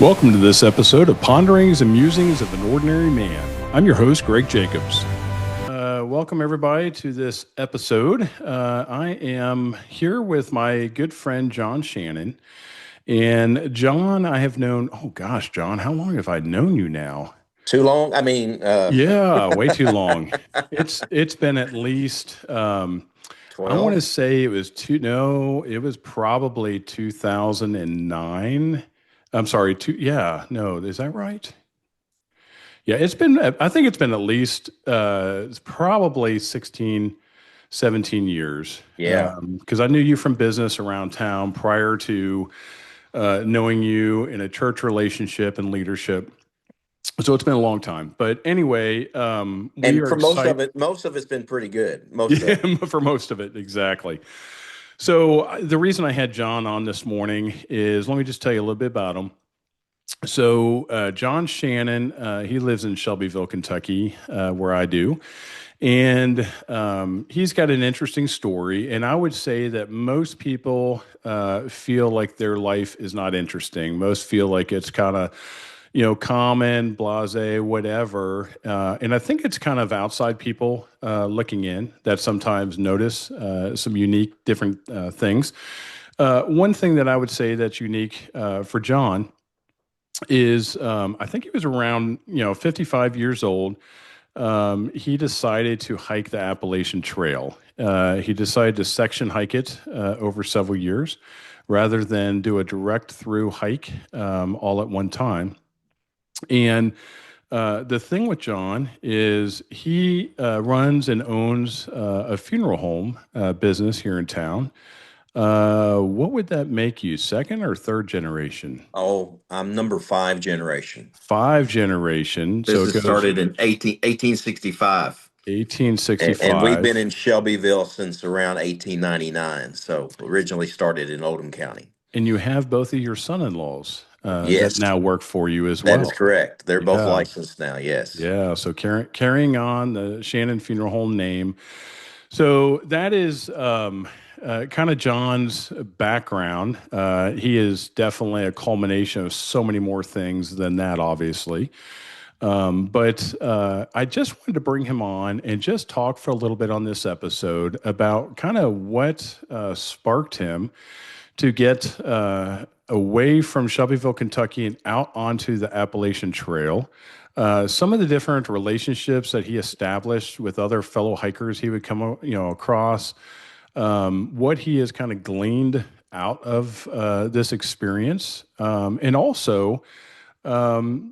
Welcome to this episode of Ponderings and Musings of an Ordinary Man. I'm your host, Greg Jacobs. Welcome, everybody, to this episode. I am here with my good friend, John Shannon. And John, I have known, oh gosh, John, how long have I known you now? Too long? I mean, Yeah, way too long. It's been at least I want to 12? say it was no, it was probably 2009. I'm sorry, yeah, no, is that right? Yeah, I think it's been at least, it's probably 16, 17 years. Yeah. Because I knew you from business around town prior to knowing you in a church relationship and leadership. So it's been a long time. But anyway, we And are for excited. most of it's been pretty good. Most of it. Yeah, for most of it, exactly. So the reason I had John on this morning is let me just tell you a little bit about him. So John Shannon, he lives in Shelbyville, Kentucky, where I do, and he's got an interesting story. And I would say that most people feel like their life is not interesting. Most feel like it's kind of common, blasé, whatever. And I think it's kind of outside people looking in that sometimes notice some unique, different things. One thing that I would say that's unique for John is I think he was around 55 years old. He decided to hike the Appalachian Trail. He decided to section hike it over several years rather than do a direct through hike all at one time. And the thing with John is he runs and owns a funeral home business here in town. What would that make you, second or third generation? Oh, I'm number five generation. Five generation. So it Business goes started in 1865. And we've been 1865. in Shelbyville since around 1899. So originally started in Oldham County. And you have both of your son-in-laws that Yes, now work for you as that is well. correct. They're both Yeah. licensed now. Yes. Yeah. So carrying on the Shannon Funeral Home name. So that is kind of John's background. He is definitely a culmination of so many more things than that, obviously. But I just wanted to bring him on and just talk for a little bit on this episode about kind of what sparked him to get away from Shelbyville, Kentucky, and out onto the Appalachian Trail. Some of the different relationships that he established with other fellow hikers he would come, across. What he has kind of gleaned out of this experience, and also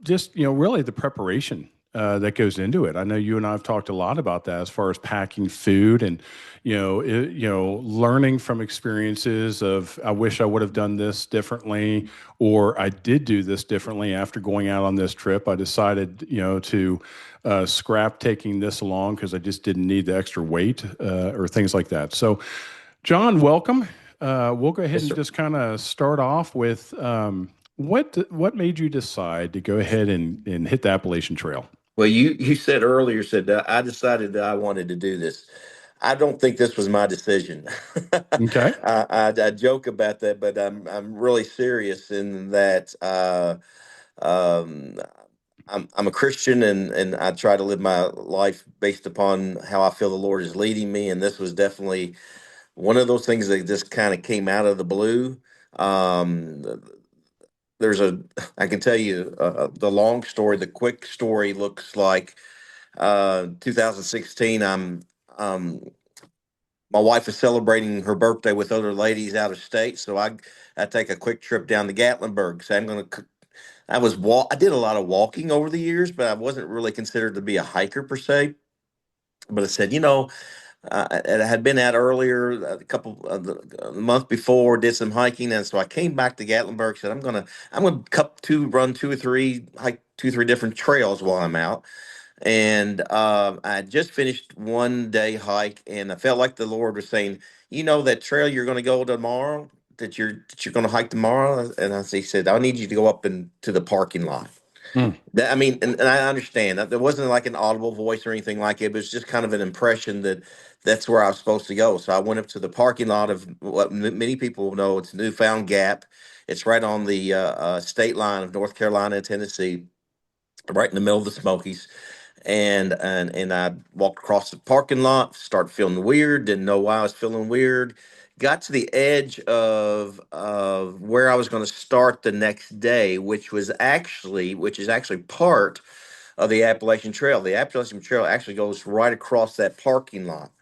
just really the preparation that goes into it. I know you and I have talked a lot about that as far as packing food and learning from experiences of I wish I would have done this differently, or I did do this differently after going out on this trip. I decided to scrap taking this along because I just didn't need the extra weight or things like that. So, John, welcome. We'll go ahead Yes, and sir. just kind of start off with what made you decide to go ahead and hit the Appalachian Trail? Well, you said earlier said that I decided that I wanted to do this. I don't think this was my decision. Okay. I joke about that, but I'm really serious in that. Um, I'm a Christian, and I try to live my life based upon how I feel the Lord is leading me. And this was definitely one of those things that just kind of came out of the blue. Um, there's a I can tell you the long story. The quick story looks like 2016. Um, my wife is celebrating her birthday with other ladies out of state, so I take a quick trip down to Gatlinburg. So I did a lot of walking over the years, but I wasn't really considered to be a hiker per se. But I said, and I had been out earlier a month before, did some hiking, and so I came back to Gatlinburg. Said I'm gonna run two or three hike two or three different trails while I'm out. And I had just finished one day hike, and I felt like the Lord was saying, that trail you're going to go tomorrow, that you're going to hike tomorrow. And He said, I need you to go up into the parking lot. Mm. I mean, and I understand that there wasn't like an audible voice or anything like it. It was just kind of an impression that that's where I was supposed to go. So I went up to the parking lot of what many people know it's Newfound Gap. It's right on the state line of North Carolina and Tennessee, right in the middle of the Smokies. And I walked across the parking lot, started feeling weird, didn't know why I was feeling weird. Got to the edge of where I was going to start the next day, which is actually part of the Appalachian Trail. The Appalachian Trail actually goes right across that parking lot.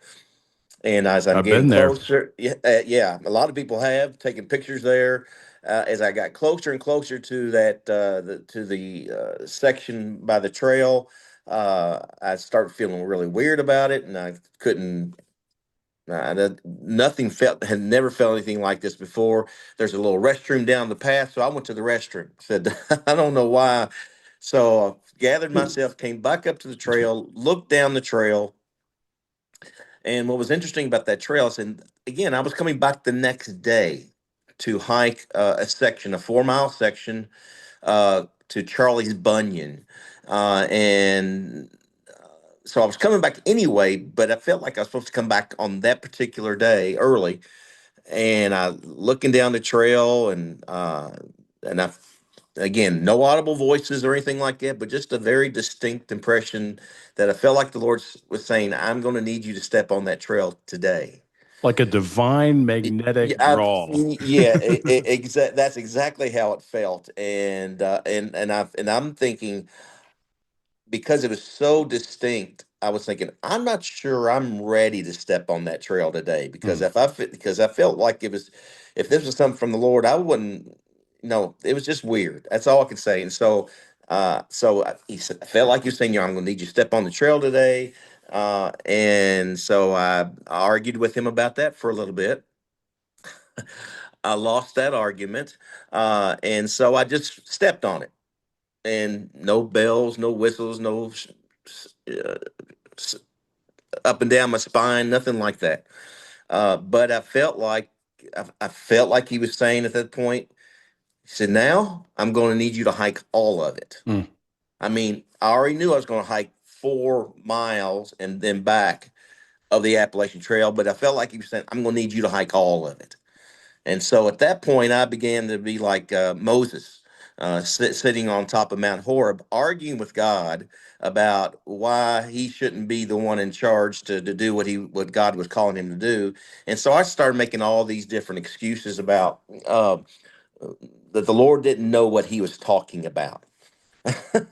And as I'm I've getting been there. closer, yeah, yeah, a lot of people have taken pictures there. As I got closer and closer to the section by the trail, I started feeling really weird about it, and I couldn't. Nothing had never felt anything like this before. There's a little restroom down the path, so I went to the restroom. Said, I don't know why. So I gathered myself, came back up to the trail, looked down the trail, and what was interesting about that trail is, and again, I was coming back the next day to hike a 4 mile section to Charlie's Bunyan. And so I was coming back anyway, but I felt like I was supposed to come back on that particular day early. And I looking down the trail, and I, again, no audible voices or anything like that, but just a very distinct impression that I felt like the Lord was saying, I'm going to need you to step on that trail today. Like a divine Yeah, magnetic draw. yeah, that's exactly how it felt, and I'm thinking, because it was so distinct, I was thinking, I'm not sure I'm ready to step on that trail today, because Mm. because I felt like if this was something from the Lord, I wouldn't. No, it was just weird. That's all I can say. And he said, I felt like you saying, I'm going to need you to step on the trail today. And so I argued with him about that for a little bit. I lost that argument, and so I just stepped on it, and no bells, no whistles, no uh, up and down my spine, nothing like that. But I felt like he was saying at that point. He said, "Now I'm going to need you to hike all of it." Mm. I mean, I already knew I was going to hike 4 miles and then back of the Appalachian Trail, but I felt like he was saying, "I'm going to need you to hike all of it." And so at that point, I began to be like Moses, sitting on top of Mount Horeb, arguing with God about why he shouldn't be the one in charge to do what God was calling him to do. And so I started making all these different excuses about that the Lord didn't know what he was talking about. Yeah,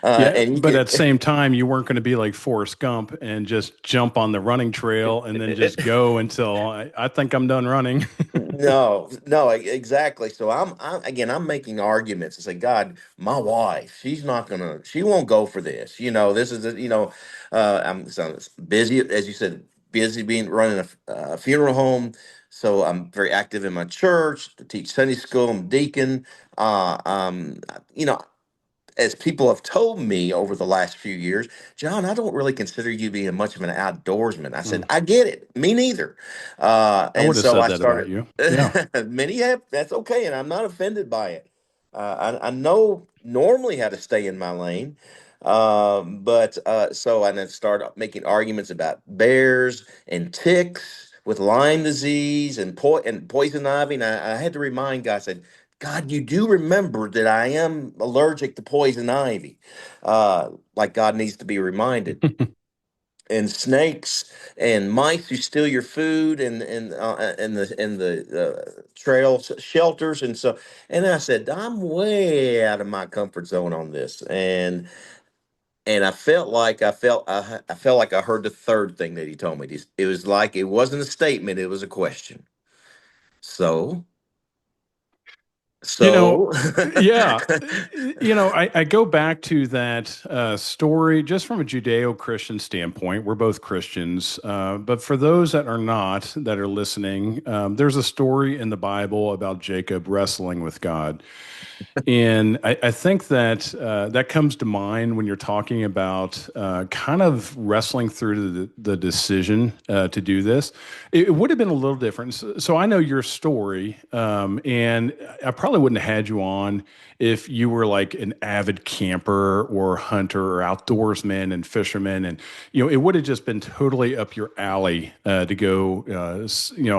And you but at the could same time, you weren't going to be like Forrest Gump and just jump on the running trail and then just go until I think I'm done running. No, no, exactly. So I'm making arguments and say, God, my wife, she won't go for this. I'm so busy, as you said, busy being running a funeral home. So I'm very active in my church, to teach Sunday school, I'm deacon. Uh, um, you know, as people have told me over the last few years, John, I don't really consider you being much of an outdoorsman. I said, Mm. I get it. Me neither. I And would have so said I that about started, you. Yeah. many have, that's okay. And I'm not offended by it. I know normally how to stay in my lane. And then started making arguments about bears and ticks with Lyme disease and poison ivy. And I had to remind God, I said, God, you do remember that I am allergic to poison ivy. Like God needs to be reminded. And snakes and mice who steal your food and the trail shelters, and I said, I'm way out of my comfort zone on this. And I felt like I heard the third thing that he told me. It was like it wasn't a statement, it was a question. So You know, so yeah, I go back to that story just from a Judeo-Christian standpoint. We're both Christians, but for those that are not, that are listening, there's a story in the Bible about Jacob wrestling with God. And I think that that comes to mind when you're talking about kind of wrestling through the decision to do this. It would have been a little different. So I know your story, and I probably probably wouldn't have had you on if you were like an avid camper or hunter or outdoorsman and fisherman, and it would have just been totally up your alley to go,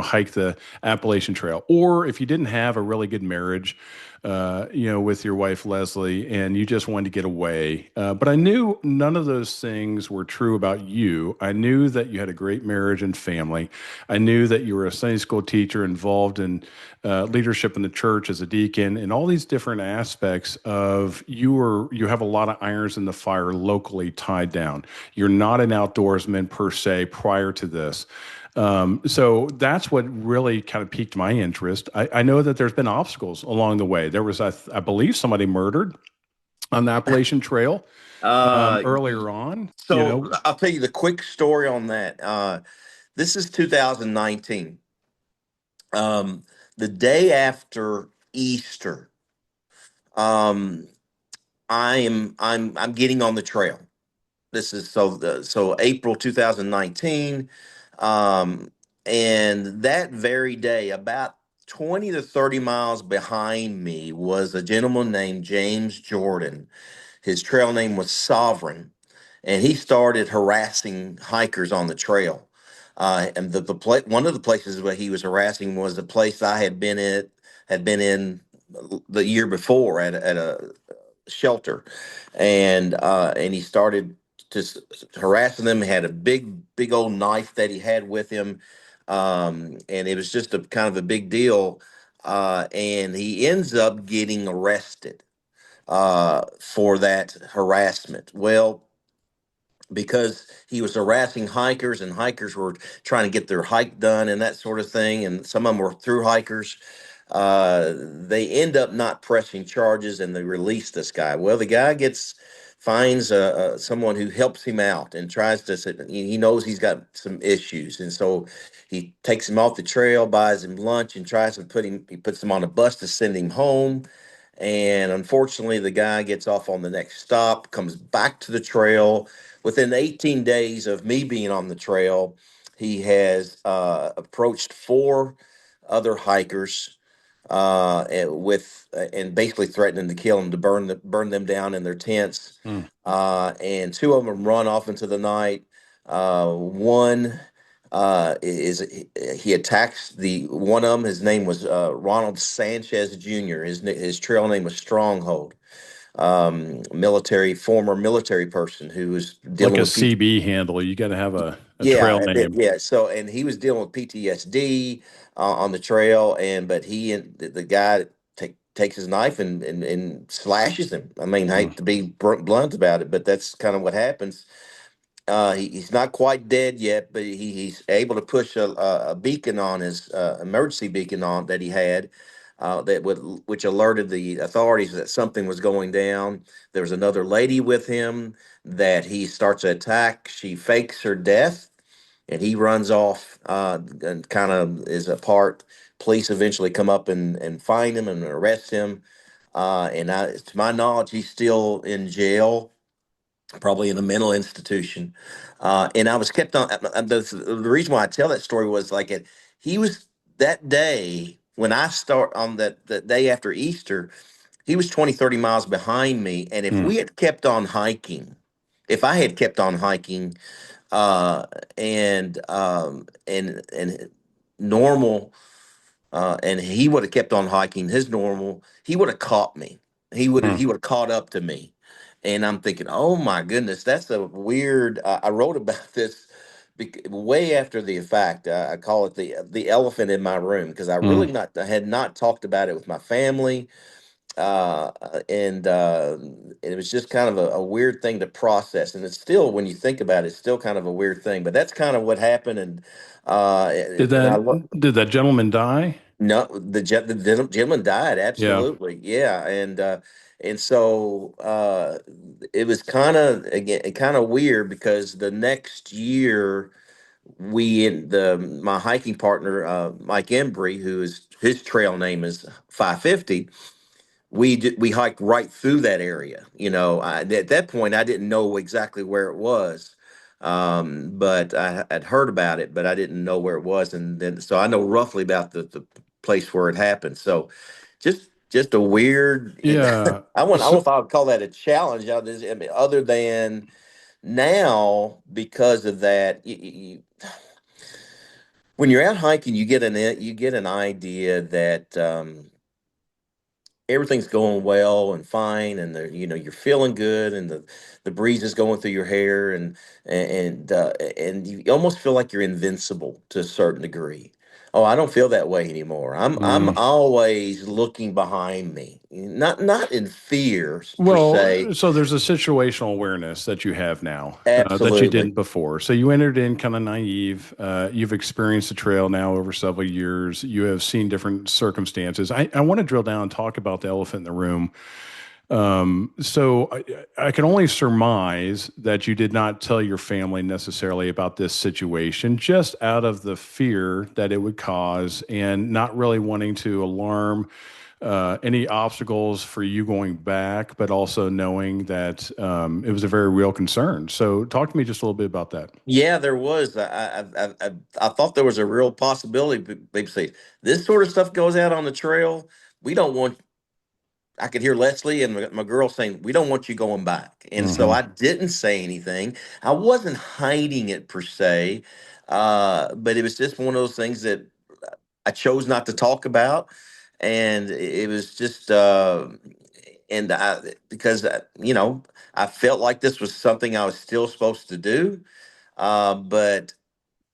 hike the Appalachian Trail. Or if you didn't have a really good marriage, with your wife Leslie, and you just wanted to get away. But I knew none of those things were true about you. I knew that you had a great marriage and family. I knew that you were a Sunday school teacher involved in leadership in the church as a deacon, and all these different aspects of you have a lot of irons in the fire locally tied down. You're not an outdoorsman per se prior to this. So that's what really kind of piqued my interest. I know that there's been obstacles along the way. There was, I believe, somebody murdered on the Appalachian Trail Uh, earlier on. so I'll tell you the quick story on that. This is 2019. The day after Easter, um, I'm getting on the trail. This is so April 2019, um, and that very day, about 20 to 30 miles behind me was a gentleman named James Jordan. His trail name was Sovereign, and he started harassing hikers on the trail. And one of the places where he was harassing was the place I had been in the year before at a shelter, and he started just harassing them. He had a big old knife that he had with him, and it was just a kind of a big deal. And he ends up getting arrested for that harassment. Well, because he was harassing hikers and hikers were trying to get their hike done and that sort of thing, and some of them were through hikers. They end up not pressing charges and they release this guy. Well, the guy finds someone who helps him out and tries to he knows he's got some issues, and so he takes him off the trail, buys him lunch, and tries to he puts him on a bus to send him home. And unfortunately, the guy gets off on the next stop, comes back to the trail. Within 18 days of me being on the trail, he has approached four other hikers and basically threatening to kill them, to burn them down in their tents. Mm. And two of them run off into the night. One is he attacks the one of them. His name was Ronald Sanchez Jr. His trail name was Stronghold. Former military person who was Like dealing a with CB handle, you got to have a yeah, trail name. yeah. So, and he was dealing with PTSD on the trail, and but he and the guy takes his knife and slashes him. I mean, I Mm. hate to be blunt about it, but that's kind of what happens. He's not quite dead yet, but he's able to push a beacon on his emergency beacon on that he had. Which alerted the authorities that something was going down. There was another lady with him that he starts to attack. She fakes her death, and he runs off and kind of is apart. Police eventually come up and find him and arrest him. To my knowledge, he's still in jail, probably in a mental institution. And I was kept on. The reason why I tell that story was he was that day when I start on that day after Easter, he was 20, 30 miles behind me. And if Mm. we had kept on hiking, if I had kept on hiking, uh, and normal, and he would have kept on hiking his normal, he would have caught me. Mm. He would have caught up to me, and I'm thinking, oh my goodness, that's a weird. I wrote about this way after the fact. I call it the elephant in my room because Mm. I had not talked about it with my family, uh, and it was just kind of a weird thing to process. And it's still, when you think about it, it's still kind of a weird thing. But that's kind of what happened. Did And I that did that gentleman die? no, the gentleman died. Yeah. Absolutely, yeah, and so it was kind of weird because the next year my hiking partner Mike Embry, his trail name is 550. We hiked right through that area. At that point, I didn't know exactly where it was, but I had heard about it, but I didn't know where it was, and then so I know roughly about the place where it happened. So, just just a weird. Yeah. I don't know So, if I would call that a challenge. I mean, other than now, because of that, when you're out hiking, you get an idea that everything's going well and fine, and you're feeling good, and the breeze is going through your hair, and you almost feel like you're invincible to a certain degree. Oh, I don't feel that way anymore. I'm mm, always looking behind me, not in fear per se. well, so there's a situational awareness that you have now that you Absolutely. didn't before. So you entered in kind of naive. You've experienced the trail now over several years. You have seen different circumstances. I want to drill down and talk about the elephant in the room. So I can only surmise that you did not tell your family necessarily about this situation, just out of the fear that it would cause and not really wanting to alarm any obstacles for you going back, but also knowing that it was a very real concern. So talk to me just a little bit about that. Yeah, there was. I thought there was a real possibility. People say this sort of stuff goes out on the trail. We don't want I could hear Leslie and my girl saying, "We don't want you going back." And so Hmm. I didn't say anything. I wasn't hiding it per se, but it was just one of those things that I chose not to talk about, and it was just, and I because I felt like this was something I was still supposed to do, but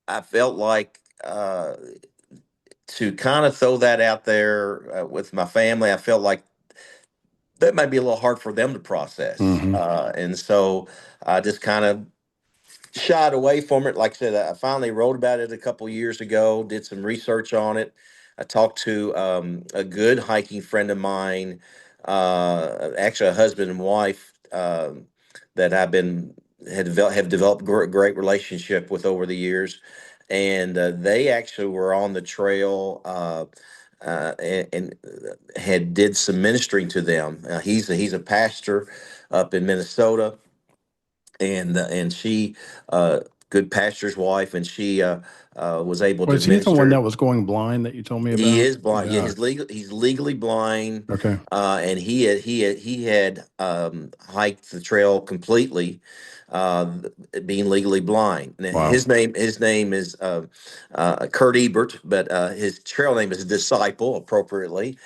I felt like. To kind of throw that out there with my family, I felt like that might be a little hard for them to process. Hmm. And so I just kind of shied away from it. Like I said, I finally wrote about it a couple years ago, did some research on it. I talked to a good hiking friend of mine, actually a husband and wife that have developed great relationship with over the years, and they actually were on the trail. And had did some ministering to them. He's a pastor up in Minnesota, and she, uh, good pastor's wife, and she was able to Was he the one minister. that was going blind that you told me He about? is blind. Yeah, Yeah. he's legally blind, Okay. and he had hiked the trail completely, being legally blind. Now, Wow. his name is Kurt Ebert, but his trail name is Disciple, appropriately.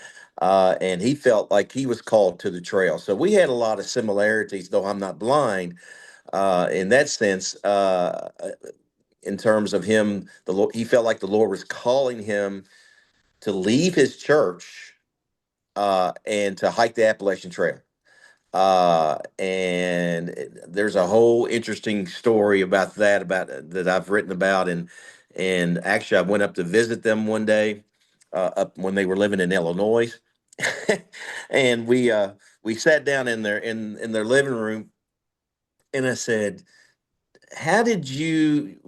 And he felt like he was called to the trail. So we had a lot of similarities, though I'm not blind in that sense. In terms of him, the Lord, he felt like the Lord was calling him to leave his church and to hike the Appalachian Trail. And there's a whole interesting story about that I've written about, and actually I went up to visit them one day up when they were living in Illinois, and we sat down in their living room, and I said, how did this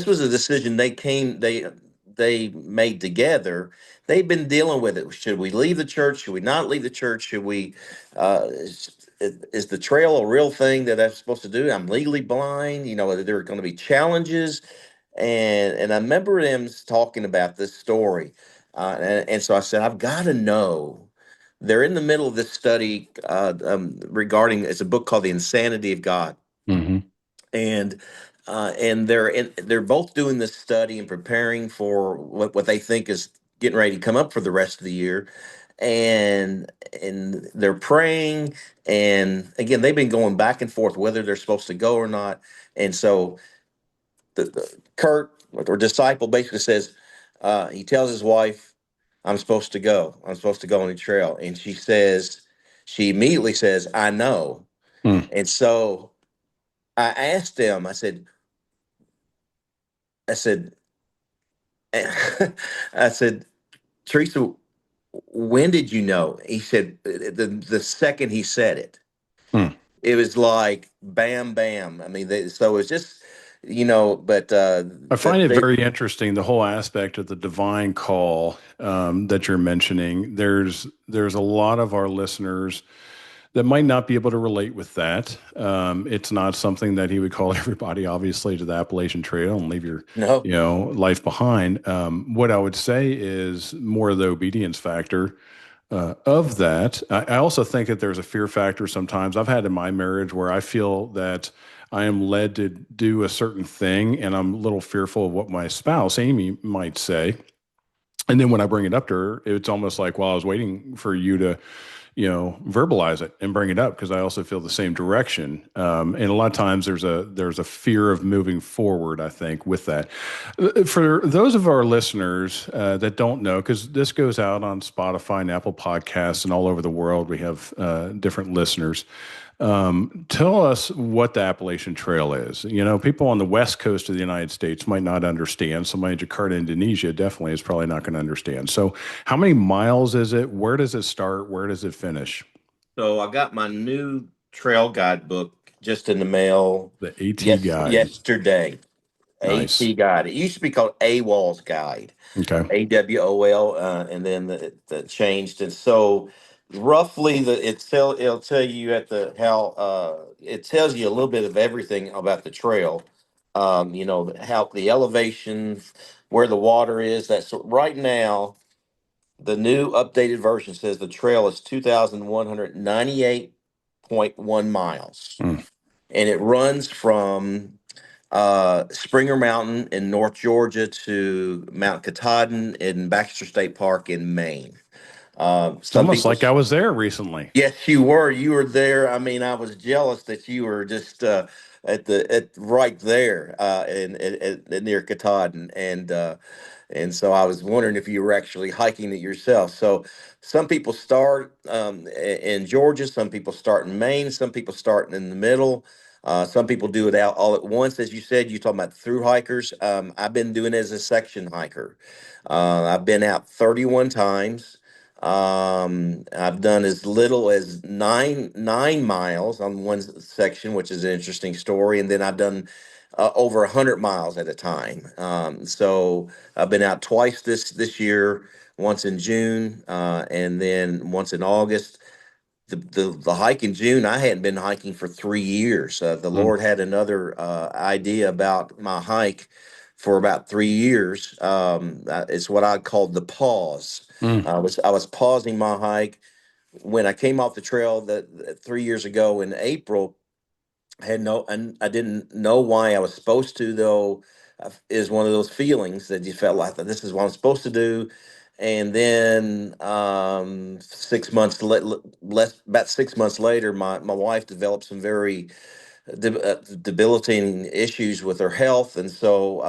was a decision they made together. They've been dealing with it. Should we leave the church? Should we not leave the church? Should we is the trail a real thing that I'm supposed to do? I'm legally blind. There are going to be challenges, and I remember them talking about this story, and so I said, I've got to know. They're in the middle of this study regarding, it's a book called The Insanity of God, Hmm. and they're both doing this study and preparing for what they think is getting ready to come up for the rest of the year, and they're praying, and again they've been going back and forth whether they're supposed to go or not, and so the Kurt or disciple basically says, he tells his wife, I'm supposed to go on the trail, and she immediately says, I know. Mm. And so I asked him, I said, I said, Teresa, when did you know? He said the second he said it, Mm. it was like bam, bam. I mean, so it's just, but I find it they very interesting, the whole aspect of the divine call that you're mentioning. There's a lot of our listeners that might not be able to relate with that. It's not something that he would call everybody, obviously, to the Appalachian Trail and leave your, no, life behind. What I would say is more of the obedience factor. of that. I also think that there's a fear factor sometimes. I've had in my marriage where I feel that I am led to do a certain thing, and I'm a little fearful of what my spouse, Amy, might say. And then when I bring it up to her, it's almost like, well, I was waiting for you to, verbalize it and bring it up because I also feel the same direction. And a lot of times there's a fear of moving forward, I think, with that. For those of our listeners that don't know, because this goes out on Spotify and Apple Podcasts and all over the world, we have different listeners. Tell us what the Appalachian Trail is. People on the west coast of the United States might not understand. Somebody in Jakarta, Indonesia, definitely is probably not going to understand. So, how many miles is it? Where does it start? Where does it finish? So I got my new trail guidebook just in the mail. The AT guide. Yesterday. Nice. AT guide. It used to be called AWOL's guide. Okay. AWOL, and then the changed. And so roughly it'll tell you at the how it tells you a little bit of everything about the trail. How the elevation, where the water is. That's right now. The new updated version says the trail is 2,198.1 miles, Mm. and it runs from Springer Mountain in North Georgia to Mount Katahdin in Baxter State Park in Maine. It's Some almost people, like I was there recently. yes, you were. You were there. I mean, I was jealous that you were just at right there near Katahdin, and so I was wondering if you were actually hiking it yourself. So some people start in Georgia, some people start in Maine, some people start in the middle. Some people do it out all at once, as you said. You talking about through hikers. I've been doing it as a section hiker. I've been out 31 times. I've done as little as nine miles on one section, which is an interesting story, and then I've done over 100 miles at a time. So I've been out twice this year, once in June, and then once in August. The hike in June, I hadn't been hiking for 3 years. The Mm. Lord had another idea about my hike for about 3 years. It's what I called the pause. Mm. I was pausing my hike when I came off the trail that 3 years ago in April. And I didn't know why I was supposed to, though. Is one of those feelings that you felt like that this is what I'm supposed to do. And then 6 months less about 6 months later, my wife developed some very debilitating issues with her health. And so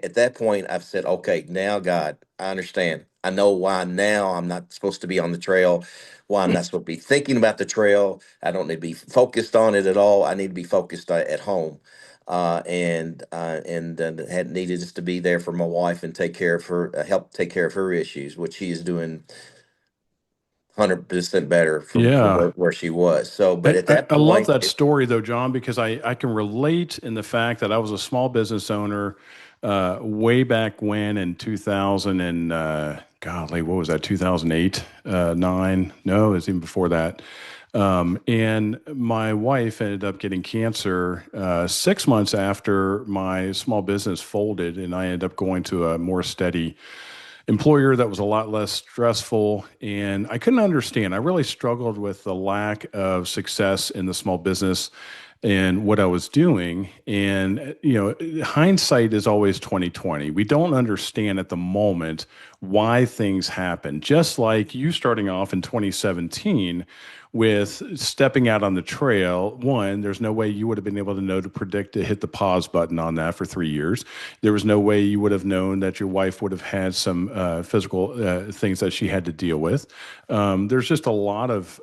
at that point, I've said, okay, now, God, I understand. I know why now I'm not supposed to be on the trail, why I'm not supposed to be thinking about the trail. I don't need to be focused on it at all. I need to be focused at home. And had needed just to be there for my wife and take care of her, help take care of her issues, which she is doing 100% better from Yeah. where she was. So, but I, at I that I love point, that story though, John, because I can relate in the fact that I was a small business owner way back when in 2000 and golly, what was that? 2008, nine? No, it's even before that. And my wife ended up getting cancer 6 months after my small business folded, and I ended up going to a more steady employer that was a lot less stressful. And I couldn't understand. I really struggled with the lack of success in the small business and what I was doing. And, hindsight is always 2020. We don't understand at the moment why things happen. Just like you starting off in 2017 with stepping out on the trail, one, there's no way you would have been able to know to predict to hit the pause button on that for 3 years. There was no way you would have known that your wife would have had some physical things that she had to deal with. There's just a lot of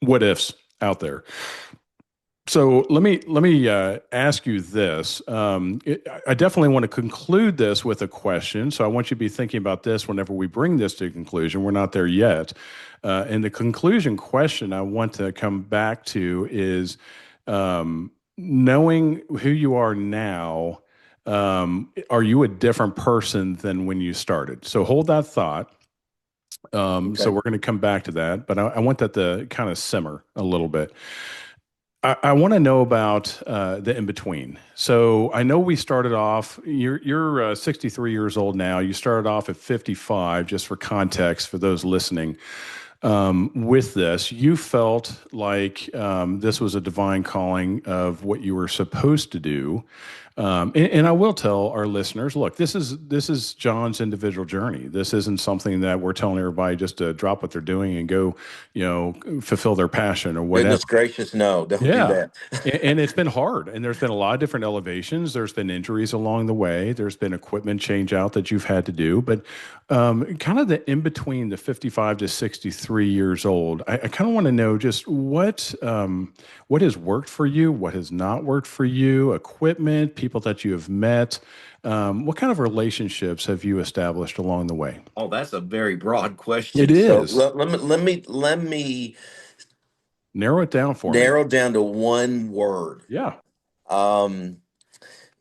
what ifs out there. So let me ask you this. I definitely want to conclude this with a question. So I want you to be thinking about this whenever we bring this to a conclusion. We're not there yet. And the conclusion question I want to come back to is knowing who you are now. Are you a different person than when you started? So hold that thought. So okay. we're going to come back to that, but I want that to kind of simmer a little bit. I want to know about the in between. So I know we started off. You're 63 years old now. You started off at 55, just for context for those listening. with this. You felt like this was a divine calling of what you were supposed to do. And I will tell our listeners, look, this is John's individual journey. This isn't something that we're telling everybody just to drop what they're doing and go, fulfill their passion or whatever. Goodness gracious, no, don't do Yeah. that. And it's been hard. And there's been a lot of different elevations. There's been injuries along the way. There's been equipment change out that you've had to do. But kind of the in between the 55 to 63 years old, I kind of want to know just what has worked for you, what has not worked for you, equipment, people that you have met. What kind of relationships have you established along the way? Oh, that's a very broad It question. So is. let me Narrow it down for me. narrow down to one word. Yeah. Um,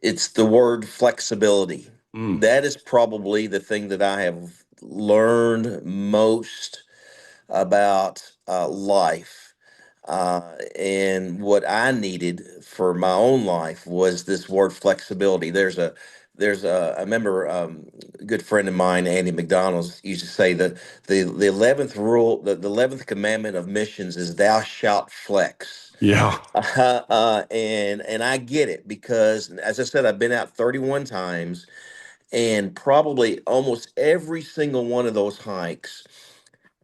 it's the word flexibility. Mm. That is probably the thing that I have learned most about life. And what I needed for my own life was this word flexibility. I remember a good friend of mine, Andy McDonald, used to say that the 11th rule, the 11th commandment of missions is thou shalt flex. Yeah. And I get it because, as I said, I've been out 31 times, and probably almost every single one of those hikes.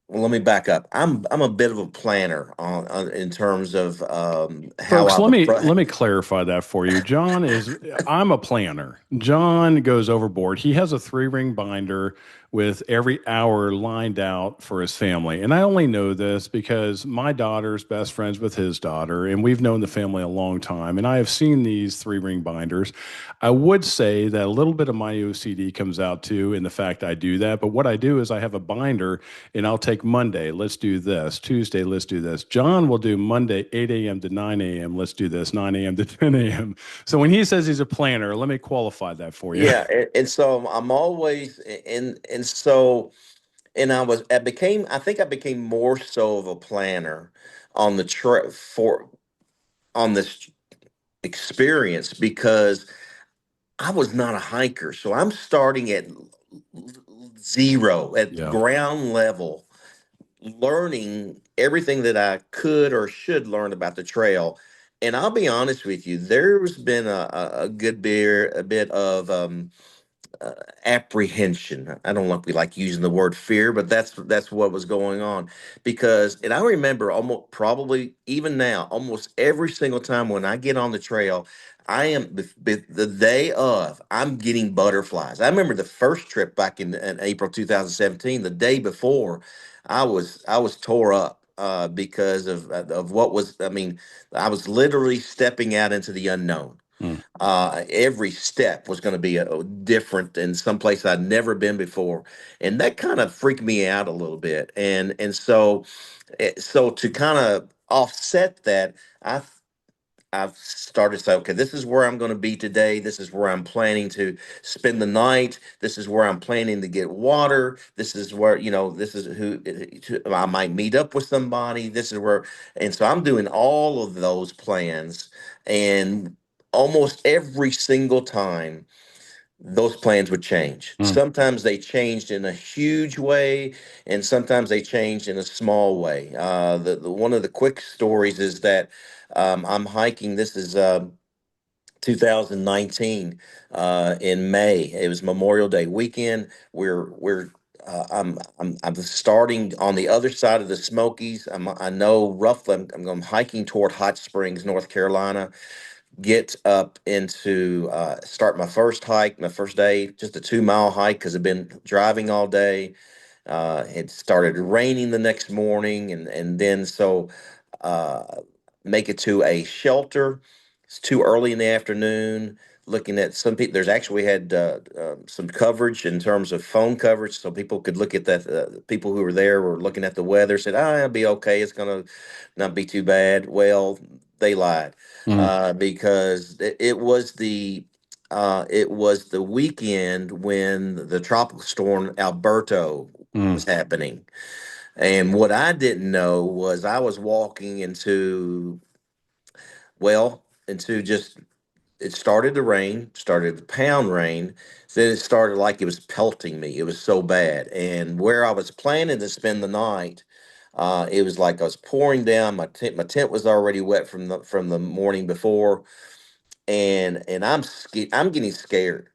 Well, let me back up. I'm a bit of a planner on in terms of how Folks, I've let approached. me clarify that for you. I'm a planner. John goes overboard. He has a three-ring binder with every hour lined out for his family. And I only know this because my daughter's best friends with his daughter, and we've known the family a long time. And I have seen these three-ring binders. I would say that a little bit of my OCD comes out too in the fact I do that. But what I do is I have a binder and I'll take Monday, let's do this. Tuesday, let's do this. John will do Monday, 8 a.m. to 9 a.m. Let's do this, 9 a.m. to 10 a.m. So when he says he's a planner, let me qualify that for you. Yeah, and so I'm always and so and I think I became more so of a planner on the tra for on this experience because I was not a hiker. So I'm starting at zero, at Yeah. ground level, learning everything that I could or should learn about the trail. And I'll be honest with you, there's been a good a bit of uh, apprehension. I don't know if we like using the word fear, but that's what was going on. Because, and I remember almost probably even now, almost every single time when I get on the trail, I am the day of, I'm getting butterflies. I remember the first trip back in April 2017, the day before, I was tore up because of what was. I mean, I was literally stepping out into the unknown. Mm. Every step was going to be different in some place I'd never been before, and that kind of freaked me out a little bit. So to kind of offset that, I've I've started to say, okay, this is where I'm going to be today. This is where I'm planning to spend the night. This is where I'm planning to get water. This is where, this is I might meet up with somebody. This is where, and so I'm doing all of those plans. And almost every single time, those plans would change. Mm. Sometimes they changed in a huge way, and sometimes they changed in a small way. One of the quick stories is that I'm hiking. This is 2019 in May. It was Memorial Day weekend. I'm starting on the other side of the Smokies. I know roughly I'm hiking toward Hot Springs, North Carolina. Get up into start my first hike, my first day, just a 2 mile hike because I've been driving all day. It started raining the next morning, and then so uh, make it to a shelter. It's too early in the afternoon. Looking at some people, there's actually had some coverage in terms of phone coverage, so people could look at that. People who were there were looking at the weather, said, "Ah, it'll be okay. It's gonna not be too bad." Well, they lied Mm. because it was the weekend when the tropical storm Alberto Mm. was happening. And what I didn't know was I was walking into just, it started to rain, started to pound rain. Then it started like it was pelting me. It was so bad. And where I was planning to spend the night, It was like I was pouring down. My tent was already wet from the morning before, and I'm getting scared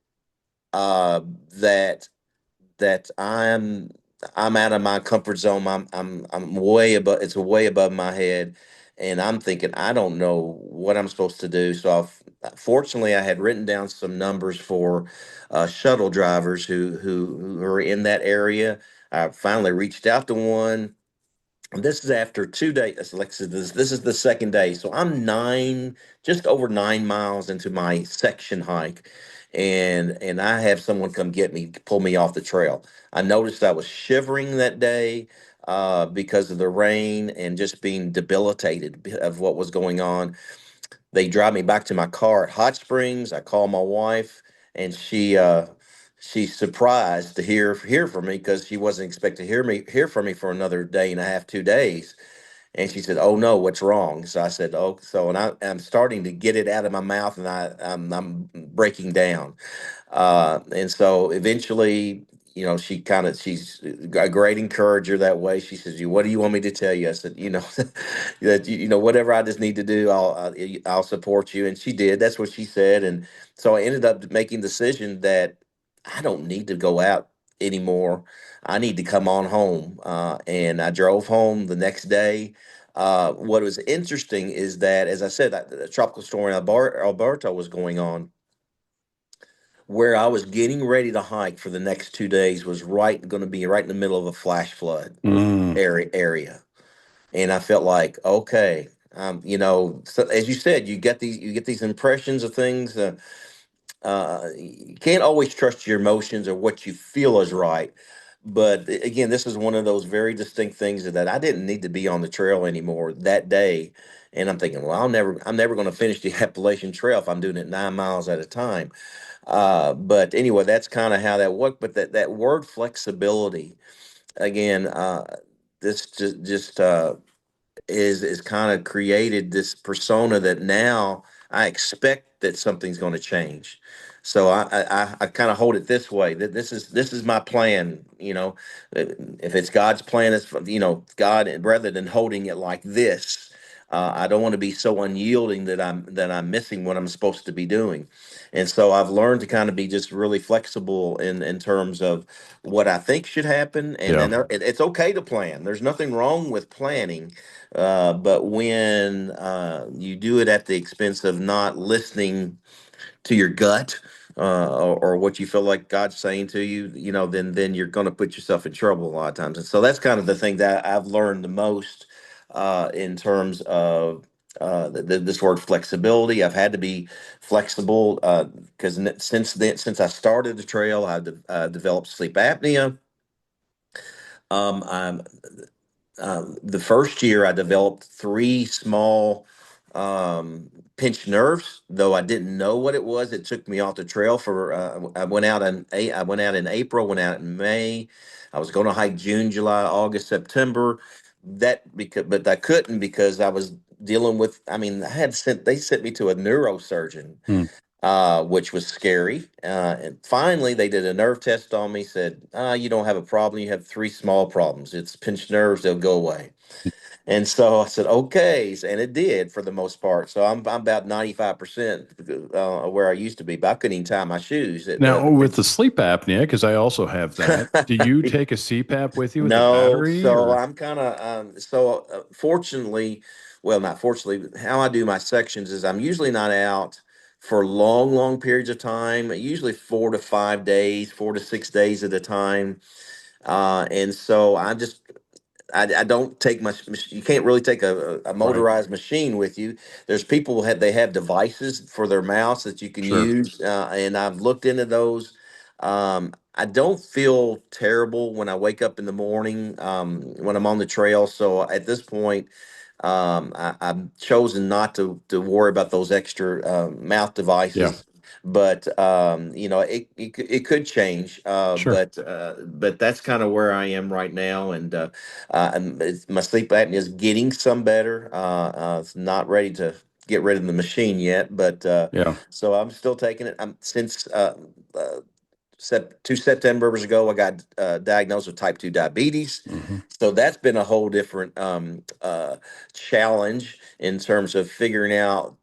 uh, that that I'm out of my comfort zone. I'm way above. It's way above my head, and I'm thinking I don't know what I'm supposed to do. So fortunately, I had written down some numbers for shuttle drivers who are in that area. I finally reached out to one. This is after 2 days. Like I said, this is the second day. So I'm just over 9 miles into my section hike. And I have someone come get me, pull me off the trail. I noticed I was shivering that day because of the rain and just being debilitated of what was going on. They drive me back to my car at Hot Springs. I call my wife, and she's surprised to hear from me because she wasn't expecting to hear from me for another day and a half, 2 days. And she said, "Oh no, what's wrong?" So I said, "Oh, so," and I'm starting to get it out of my mouth, and I'm breaking down. And so eventually, she's a great encourager that way. She says, "You, what do you want me to tell you?" I said, that whatever I just need to do, I'll support you." And she did. That's what she said. And so I ended up making the decision that I don't need to go out anymore. I need to come on home. And I drove home the next day. What was interesting is that, as I said, the tropical storm in Alberto was going on. Where I was getting ready to hike for the next 2 days was going to be right in the middle of a flash flood Mm, area, and I felt like, okay, so as you said, you get these impressions of things. You can't always trust your emotions or what you feel is right. But again, this is one of those very distinct things that I didn't need to be on the trail anymore that day. And I'm thinking, well, I'm never going to finish the Appalachian Trail if I'm doing it 9 miles at a time. But anyway, that's kind of how that worked. But that word flexibility, again, this is kind of created this persona that now I expect that something's going to change. So I kind of hold it this way, that this is my plan. If it's God's plan, it's God, and rather than holding it like this, I don't want to be so unyielding that I'm missing what I'm supposed to be doing. And so I've learned to kind of be just really flexible in terms of what I think should happen, and yeah. then it's okay to plan. There's nothing wrong with planning, but when you do it at the expense of not listening to your gut, or what you feel like God's saying to you, then you're going to put yourself in trouble a lot of times. And so that's kind of the thing that I've learned the most in terms of this word flexibility. I've had to be flexible because since I started the trail, I developed sleep apnea. I'm The first year I developed three small pinched nerves, though I didn't know what it was. It took me off the trail for I went out in April, went out in May. I was going to hike June, July, August, September. But I couldn't because I was dealing with. I mean, they sent me to a neurosurgeon, Mm. which was scary. And finally, they did a nerve test on me, said, "You don't have a problem. You have three small problems. It's pinched nerves, they'll go away." And so I said, "Okay." And it did for the most part. So I'm about 95% where I used to be, but I couldn't even tie my shoes. Now, with the sleep apnea, because I also have that, do you take a CPAP with you with a No, battery so or? I'm kind of fortunately, well, not fortunately, how I do my sections is I'm usually not out for long periods of time, usually 4 to 5 days, 4 to 6 days at a time. And so I don't take much. You can't really take a Right. motorized machine with you. There's people who have devices for their mouse that you can Sure. use, and I've looked into those. I don't feel terrible when I wake up in the morning when I'm on the trail. So at this point, I've chosen not to worry about those extra mouth Yeah. devices. But it could change. Sure. But that's kind of where I am right now, and my sleep apnea is getting some better. It's not ready to get rid of the machine yet, but Yeah. so I'm still taking it. Since two September's ago, I got diagnosed with type 2 diabetes. Hmm. So that's been a whole different challenge in terms of figuring out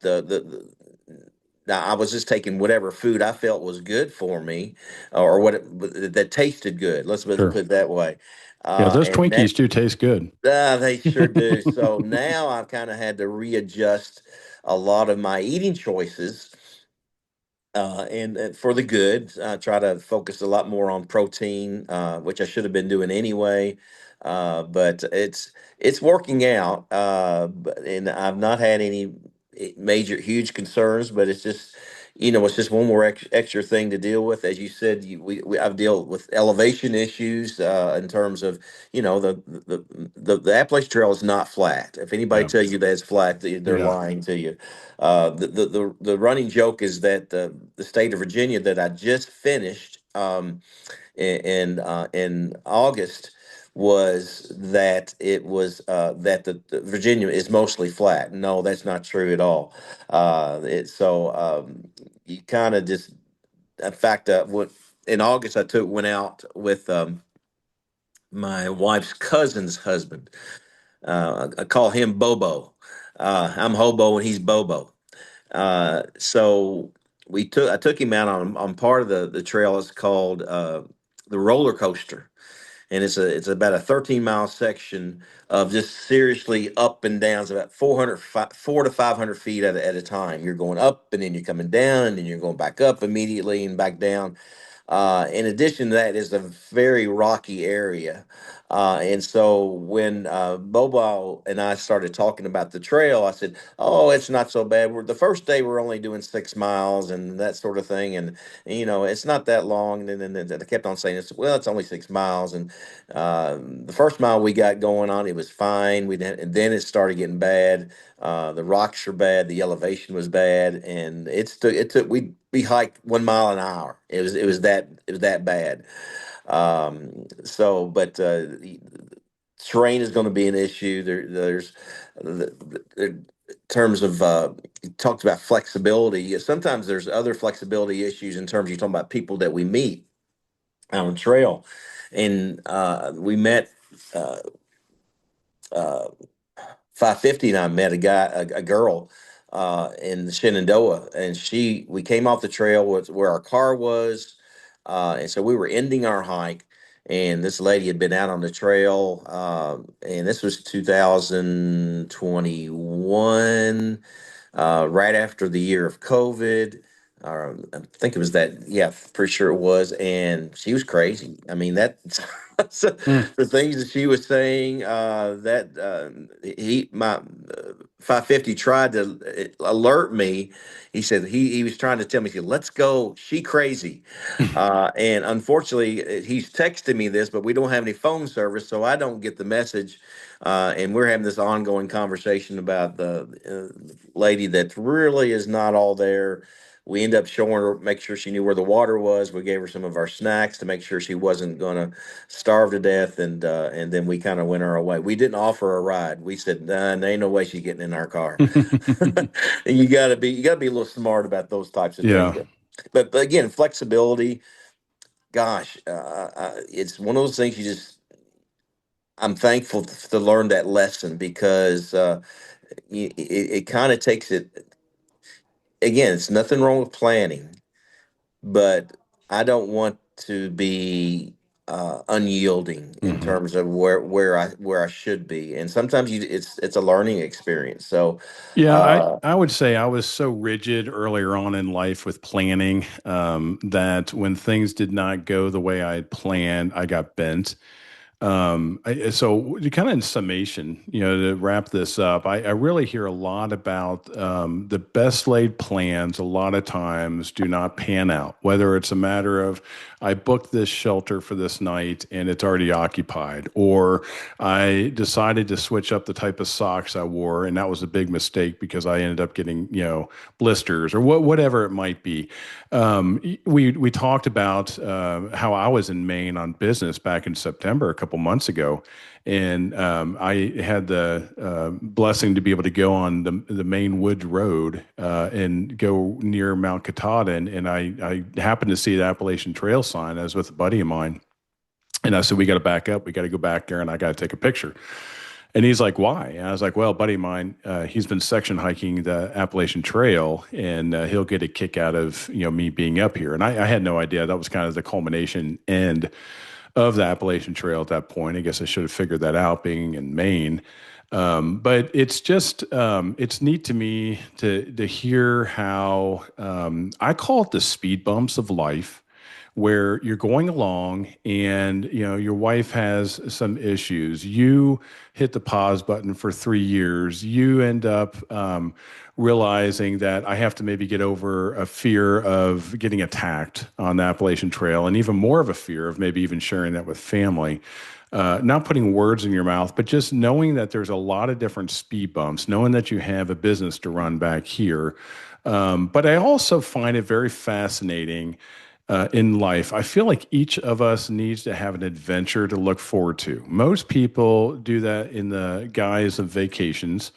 now I was just taking whatever food I felt was good for me, or that tasted good. Let's Sure. put it that way. Yeah, those And that Twinkies do taste good. They sure do. So now I've kind of had to readjust a lot of my eating choices, and for the good, try to focus a lot more on protein, which I should have been doing anyway. But it's working out, and I've not had any major huge concerns. But it's just, it's just one more extra thing to deal with. As you said, I've dealt with elevation issues in terms of, the Appalachian Trail is not flat. If anybody Yeah. tells you that it's flat, they're Yeah. lying to you. The running joke is that the state of Virginia that I just finished, in August, was that the Virginia is mostly flat. No, that's not true at all. You kind of just, in fact, what in August I took went out with my wife's cousin's husband. I call him Bobo. I'm Hobo and he's Bobo. So I took him out on part of the trail. It's called the roller coaster, and it's about a 13-mile section of just seriously up and down. It's about 4 to 500 feet at a time. You're going up and then you're coming down and then you're going back up immediately and back down. In addition to that, is a very rocky area. And so when Bobo and I started talking about the trail, I said, "Oh, it's not so bad. The first day we're only doing 6 miles and that sort of thing, and it's not that long." And then I kept on saying, "Well, it's only 6 miles." And the first mile we got going on, it was fine. And then it started getting bad. The rocks are bad. The elevation was bad, and we hiked 1 mile an hour. It was that bad. But terrain is going to be an issue. There's in terms of you talked about flexibility. Yeah, sometimes there's other flexibility issues in terms, you're talking about people that we meet on the trail, and we met. Uh, uh, 550, and I met a girl in Shenandoah, and we came off the trail where our car was, and so we were ending our hike, and this lady had been out on the trail, and this was 2021, right after the year of COVID. I think it was that. Yeah, pretty sure it was. And she was crazy. I mean, so Mm. the things that she was saying. That my 550 tried to alert me. He said he was trying to tell me, he said, "Let's go. She crazy." And unfortunately, he's texting me this, but we don't have any phone service, so I don't get the message. And we're having this ongoing conversation about the lady that really is not all there. We end up showing her, make sure she knew where the water was. We gave her some of our snacks to make sure she wasn't going to starve to death, and then we kind of went our way. We didn't offer her a ride. We said, "Nah, there ain't no way she's getting in our car." And you gotta be a little smart about those types of things. Yeah. But again, flexibility. Gosh, it's one of those things you just. I'm thankful to learn that lesson, because it kind of takes it. Again, it's nothing wrong with planning, but I don't want to be unyielding in Hmm. terms of where I should be, and sometimes it's a learning experience. So, Yeah, uh, I would say I was so rigid earlier on in life with planning, that when things did not go the way I had planned, I got bent. So kind of in summation, to wrap this up, I really hear a lot about the best laid plans a lot of times do not pan out, whether it's a matter of I booked this shelter for this night and it's already occupied, or I decided to switch up the type of socks I wore, and that was a big mistake because I ended up getting, blisters or whatever it might be. We talked about how I was in Maine on business back in September a couple months ago, and I had the blessing to be able to go on the main wood road and go near Mount Katahdin, and I happened to see the Appalachian Trail sign. I was with a buddy of mine, and I said, "We got to back up. We got to go back there, and I got to take a picture." And he's like, "Why?" And I was like, "Well, a buddy of mine, he's been section hiking the Appalachian Trail, and he'll get a kick out of me being up here." And I had no idea that was kind of the culmination end of the Appalachian Trail at that point. I guess I should have figured that out, being in Maine. But it's just it's neat to me to hear how I call it the speed bumps of life, where you're going along and your wife has some issues. You hit the pause button for 3 years. You end up realizing that I have to maybe get over a fear of getting attacked on the Appalachian Trail, and even more of a fear of maybe even sharing that with family. Not putting words in your mouth, but just knowing that there's a lot of different speed bumps, knowing that you have a business to run back here. But I also find it very fascinating in life. I feel like each of us needs to have an adventure to look forward to. Most people do that in the guise of vacations,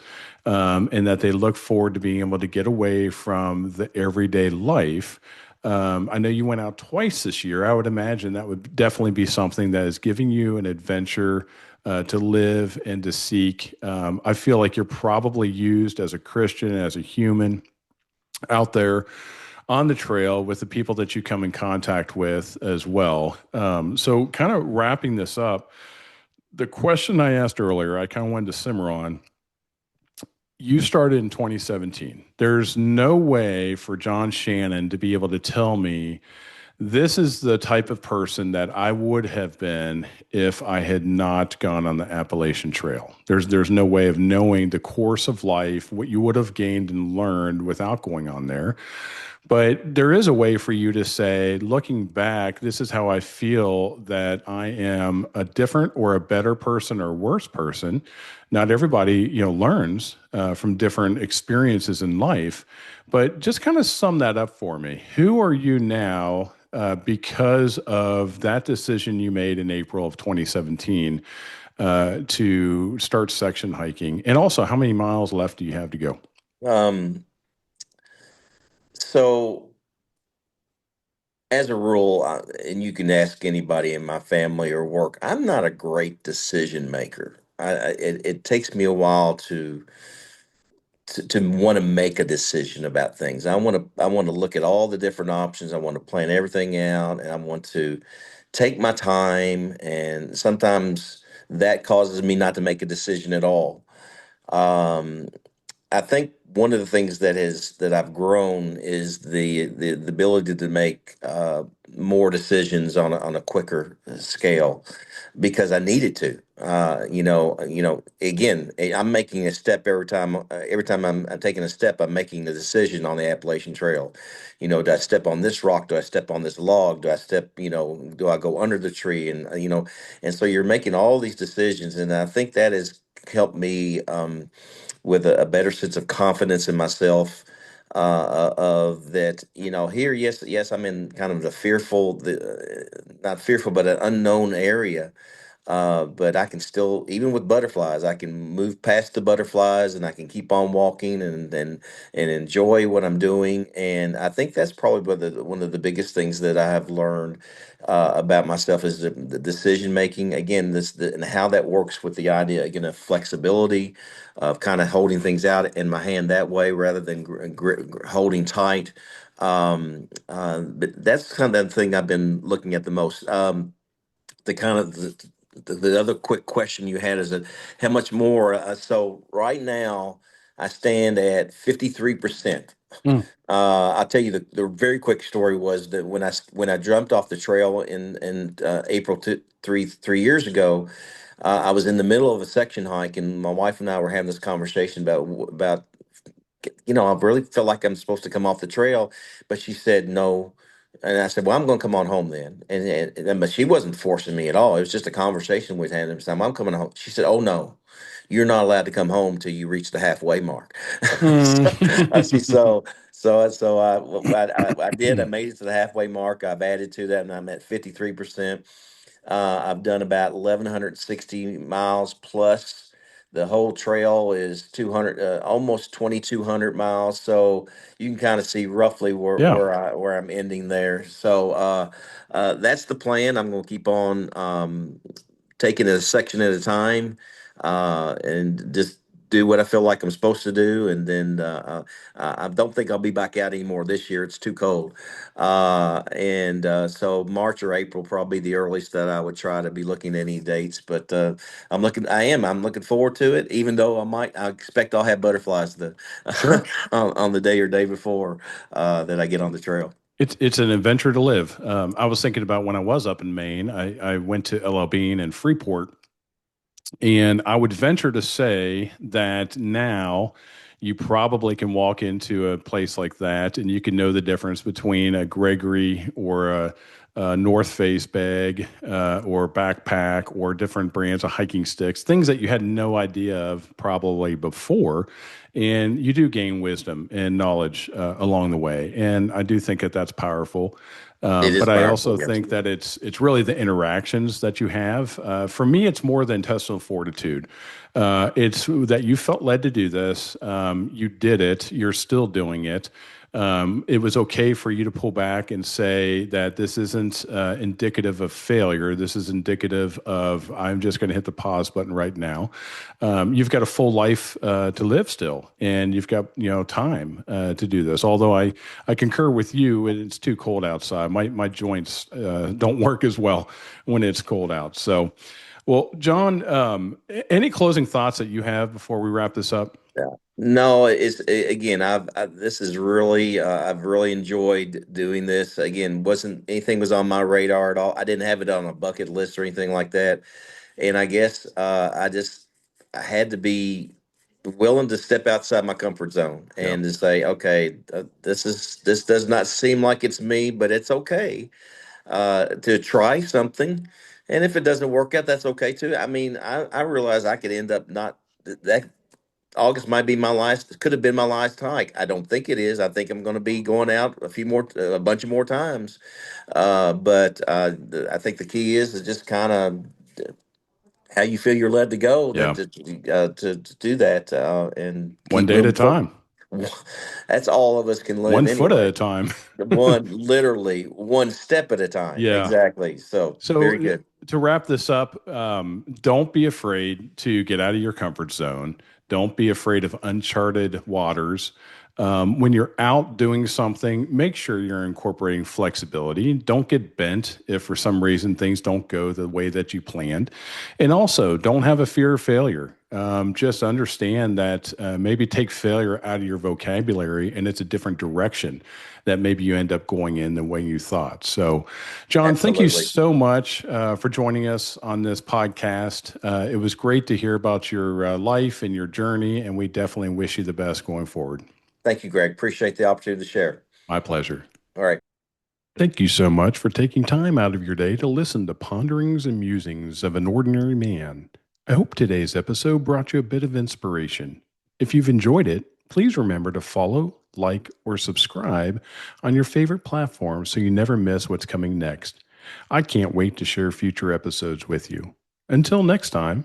and that they look forward to being able to get away from the everyday life. I know you went out twice this year. I would imagine that would definitely be something that is giving you an adventure to live and to seek. I feel like you're probably used as a Christian, as a human out there on the trail with the people that you come in contact with as well. So, kind of wrapping this up, the question I asked earlier, I kind of wanted to simmer on. You started in 2017. There's no way for John Shannon to be able to tell me this is the type of person that I would have been if I had not gone on the Appalachian Trail. There's no way of knowing the course of life, what you would have gained and learned without going on there. But there is a way for you to say, looking back, this is how I feel that I am a different or a better person or worse person. Not everybody, learns from different experiences in life, but just kind of sum that up for me. Who are you now because of that decision you made in April of 2017 to start section hiking? And also, how many miles left do you have to go? Um, so as a rule, and you can ask anybody in my family or work, I'm not a great decision maker. It takes me a while to want to make a decision about things. I want to look at all the different options. I want to plan everything out, and I want to take my time. And sometimes that causes me not to make a decision at all. Um, I think one of the things that I've grown is the ability to make more decisions on a quicker scale because I needed to. Again, I'm making a step every time. Every time I'm taking a step, I'm making the decision on the Appalachian Trail. Do I step on this rock? Do I step on this log? Do I step? Do I go under the tree? And so you're making all these decisions, and I think that has helped me. With a better sense of confidence in myself of that here, yes, I'm in kind of the fearful, not fearful but an unknown area, but I can still, even with butterflies, I can move past the butterflies and I can keep on walking and enjoy what I'm doing. And I think that's probably one of the biggest things that I have learned about myself is the decision making. Again, and how that works with the idea again of flexibility, of kind of holding things out in my hand that way rather than holding tight. But that's kind of the thing I've been looking at the most. The kind of the other quick question you had is that how much more? So right now, I stand at 53%. Mm. I'll tell you the very quick story was that when I jumped off the trail in April 3 years ago, I was in the middle of a section hike, and my wife and I were having this conversation about I really feel like I'm supposed to come off the trail, but she said no. And I said, well, I'm going to come on home then. But she wasn't forcing me at all. It was just a conversation we had. And I'm coming home. She said, oh, no, you're not allowed to come home till you reach the halfway mark. Mm. so, I see. So I did. I made it to the halfway mark. I've added to that, and I'm at 53%. I've done about 1,160 miles plus. The whole trail is 200, almost 2,200 miles. So you can kind of see roughly Yeah, where I'm ending there. So that's the plan. I'm going to keep on taking it a section at a time, and just do what I feel like I'm supposed to do. And then I don't think I'll be back out anymore this year. It's too cold. And so March or April probably the earliest that I would try to be looking at any dates. But I'm looking forward to it. Even though I expect I'll have butterflies sure. on the day or day before that I get on the trail. It's an adventure to live. I was thinking about when I was up in Maine. I went to LL Bean and Freeport, and I would venture to say that now you probably can walk into a place like that and you can know the difference between a Gregory or a North Face bag or backpack or different brands of hiking sticks, things that you had no idea of probably before. And you do gain wisdom and knowledge along the way. And I do think that that's powerful. It is But I powerful, also yes. think that it's really the interactions that you have. For me, it's more the intestinal fortitude. It's that you felt led to do this. You did it. You're still doing it. It was okay for you to pull back and say that this isn't indicative of failure. This is indicative of I'm just going to hit the pause button right now. You've got a full life to live still, and you've got time to do this. Although I concur with you, it's too cold outside. My joints don't work as well when it's cold out. So, well, John, any closing thoughts that you have before we wrap this up? Yeah. No, again, this is really, I've really enjoyed doing this. Again, wasn't anything was on my radar at all. I didn't have it on a bucket list or anything like that. And I guess I had to be willing to step outside my comfort zone Yeah, and to say, okay, this does not seem like it's me, but it's okay to try something. And if it doesn't work out, that's okay too. I mean, I realize I could end up not that August might be my last, could have been my last hike. I don't think it is. I think I'm going to be going out a bunch of more times. But I think the key is just kind of how you feel you're led to go yeah. to do that and One keep day at a moving forward. time, That's all of us can live 1 foot at anyway. a time. Literally one step at a time. Yeah. Exactly. So So very good. to wrap this up, don't be afraid to get out of your comfort zone. Don't be afraid of uncharted waters. When you're out doing something, make sure you're incorporating flexibility. Don't get bent if for some reason things don't go the way that you planned. And also, don't have a fear of failure. Just understand that maybe take failure out of your vocabulary and it's a different direction that maybe you end up going in the way you thought. So, John, thank you Absolutely. so much for joining us on this podcast. It was great to hear about your life and your journey, and we definitely wish you the best going forward. Thank you, Greg. Appreciate the opportunity to share. My pleasure. All right. Thank you so much for taking time out of your day to listen to Ponderings and Musings of an Ordinary Man. I hope today's episode brought you a bit of inspiration. If you've enjoyed it, please remember to follow, like, or subscribe on your favorite platform so you never miss what's coming next. I can't wait to share future episodes with you. Until next time.